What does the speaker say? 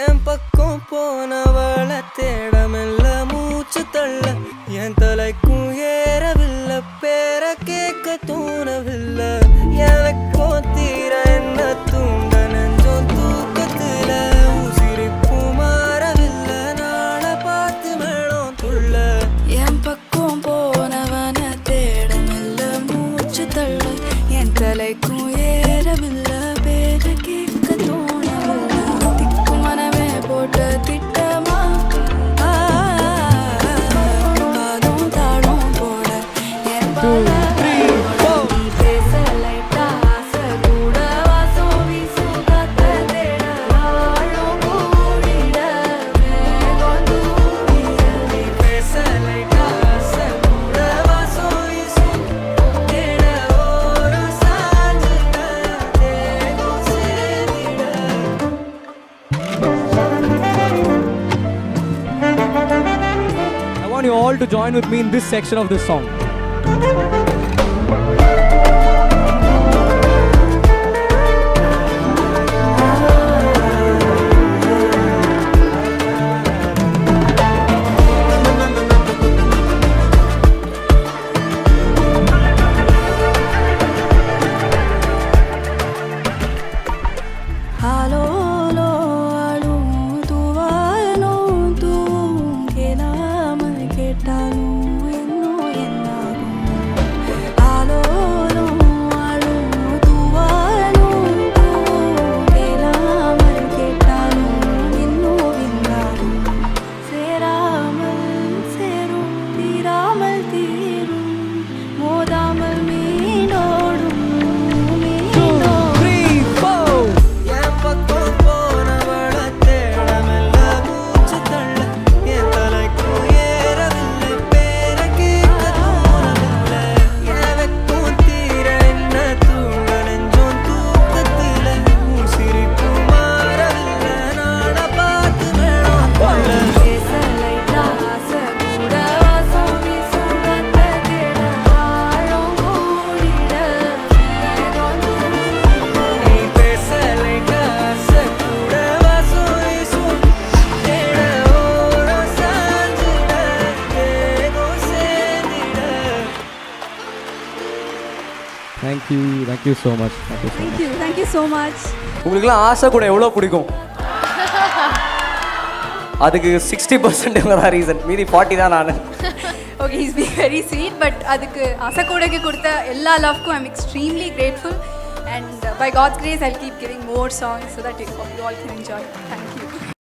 என் பக்கம் போனவள தேடமெல்ல மூச்சு தள்ள என் தலைக்கும் ஏறவில்லை பேர கேட்க தோணவில்லை எனக்கோ தீர என்ன தூண்ட நெஞ்சோம் தூக்கத்துல உசிரிப்பு மாறவில்லை நாள பார்த்து மேளம் துள்ள என் பக்கம் போனவன தேடமெல்ல மூச்சு தள்ள என் தலைக்கும் ஏறவில்லை பேர கேட்க தோணவில்லை திக்கு மனமே போட்ட திட்டமா பாதம் தாளம் போட என் பால I want you all to join with me in this section of this song. Thank you so much. Thank you so much. உங்களுக்குலாம் ஆசை கூட எவ்வளோ பிடிக்கும் அதுக்கு 60% தான் ரீசன் மீதி 40 தான் நான் Okay, he's been very sweet, but அதுக்கு ஆசை கூடக்கு கொடுத்த எல்லா லவ்க்கும் I'm extremely grateful and by God's grace I'll keep giving more songs so that you all can enjoy. Thank you.